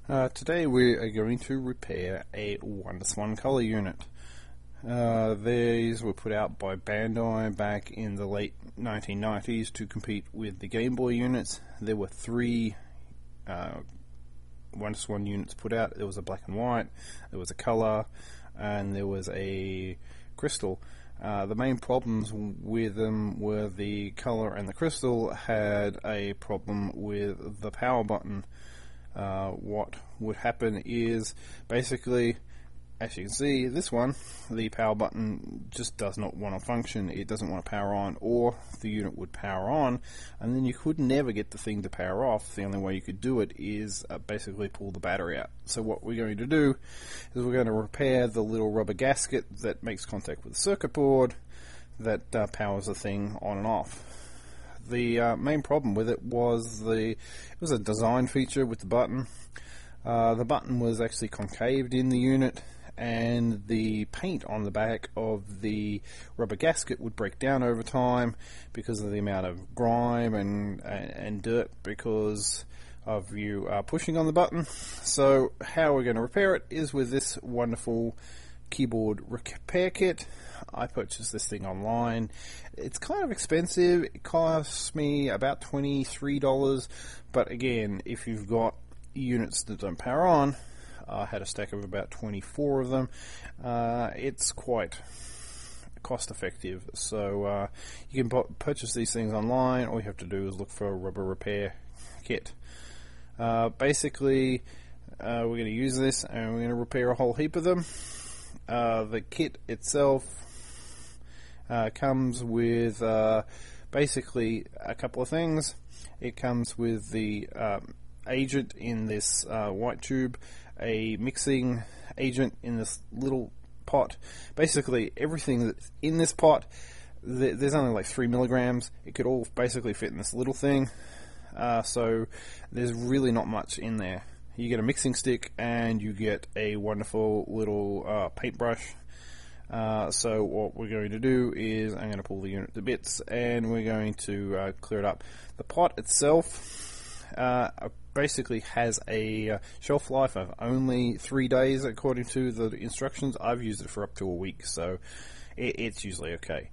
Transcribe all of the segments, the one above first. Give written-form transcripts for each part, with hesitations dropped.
Today we are going to repair a Wonderswan color unit. These were put out by Bandai back in the late 1990s to compete with the Game Boy units. There were three Wonderswan units put out. There was a black and white, there was a color, and there was a crystal. The main problems with them were the color and the crystal had a problem with the power button. What would happen is basically, as you can see, this one, the power button just does not want to function. It doesn't want to power on, or the unit would power on, and then you could never get the thing to power off. The only way you could do it is basically pull the battery out. So what we're going to do is we're going to repair the little rubber gasket that makes contact with the circuit board that powers the thing on and off. The main problem with it was it was a design feature with the button. The button was actually concaved in the unit, and the paint on the back of the rubber gasket would break down over time because of the amount of grime and dirt because of you pushing on the button. So how we're going to repair it is with this wonderful keyboard repair kit. I purchased this thing online. It's kind of expensive. It costs me about $23, but again, if you've got units that don't power on, I had a stack of about 24 of them. It's quite cost effective. So you can purchase these things online. All you have to do is look for a rubber repair kit. Basically, we're going to use this and we're going to repair a whole heap of them. The kit itself comes with basically a couple of things. It comes with the agent in this white tube, a mixing agent in this little pot. Basically everything that's in this pot, there's only like 3 milligrams. It could all basically fit in this little thing, so there's really not much in there. You get a mixing stick and you get a wonderful little paintbrush. So what we're going to do is I'm going to pull the unit to bits and we're going to clear it up. The pot itself basically has a shelf life of only 3 days according to the instructions. I've used it for up to a week, so it's usually okay.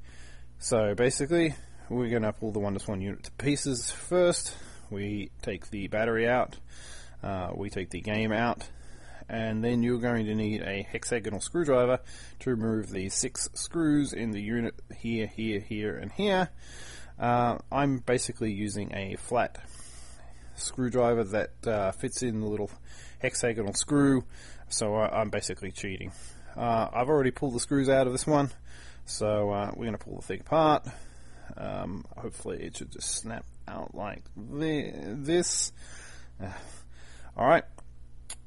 So basically we're going to pull the Wonderswan unit to pieces first. We take the battery out. We take the game out, and then you're going to need a hexagonal screwdriver to remove the 6 screws in the unit here, here, here, and here. I'm basically using a flat screwdriver that fits in the little hexagonal screw, so I'm basically cheating. I've already pulled the screws out of this one, so we're going to pull the thing apart. Hopefully it should just snap out like this. Alright,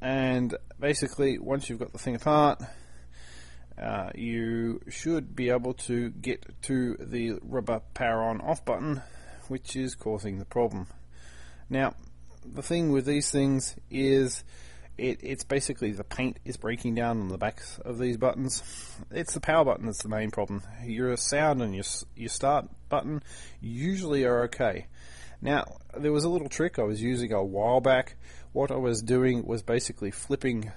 and basically once you've got the thing apart, you should be able to get to the rubber power on off button, which is causing the problem. Now the thing with these things is it's basically the paint is breaking down on the backs of these buttons. It's the power button that's the main problem. Your sound and your start button usually are okay. Now, there was a little trick I was using a while back. What I was doing was basically flipping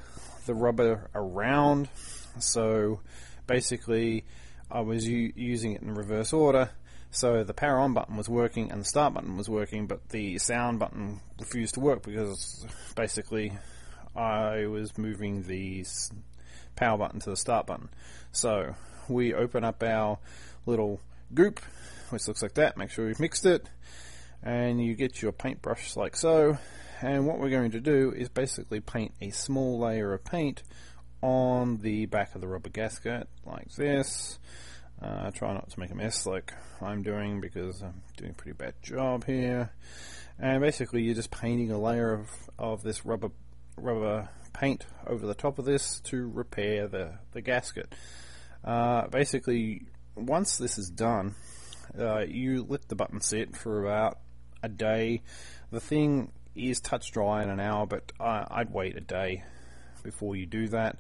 the rubber around. So basically I was using it in reverse order. So the power on button was working and the start button was working, but the sound button refused to work because basically I was moving the power button to the start button. So we open up our little goop, which looks like that. Make sure you've mixed it. And you get your paintbrush like so, and what we're going to do is basically paint a small layer of paint on the back of the rubber gasket like this. Try not to make a mess like I'm doing because I'm doing a pretty bad job here. And basically you're just painting a layer of this rubber paint over the top of this to repair the gasket. Basically once this is done, you let the button sit for about a day. The thing is touch dry in an hour, but I'd wait a day before you do that.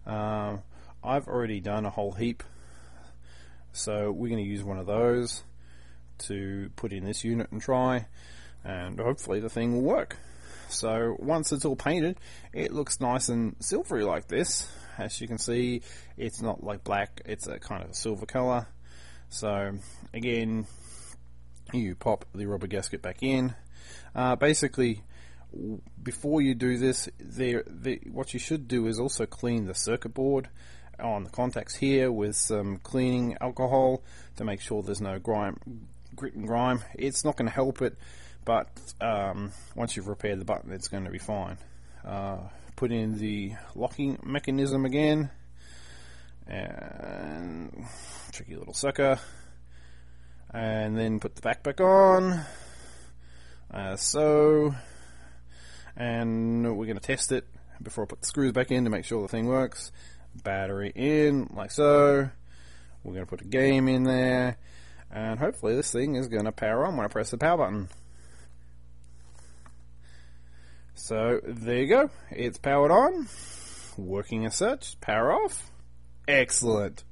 I've already done a whole heap, so we're going to use one of those to put in this unit and try, and hopefully the thing will work. So once it's all painted, it looks nice and silvery like this. As you can see, it's not like black, it's a kind of a silver colour. So again, you pop the rubber gasket back in. Basically, before you do this, what you should do is also clean the circuit board on the contacts here with some cleaning alcohol to make sure there's no grit and grime. It's not going to help it, but once you've repaired the button, it's going to be fine. Put in the locking mechanism again, and tricky little sucker, and then put the back on, so, and we're going to test it before I put the screws back in to make sure the thing works. Battery in, like so. We're going to put a game in there, and hopefully this thing is going to power on when I press the power button. So there you go, it's powered on, working as such. Power off. Excellent.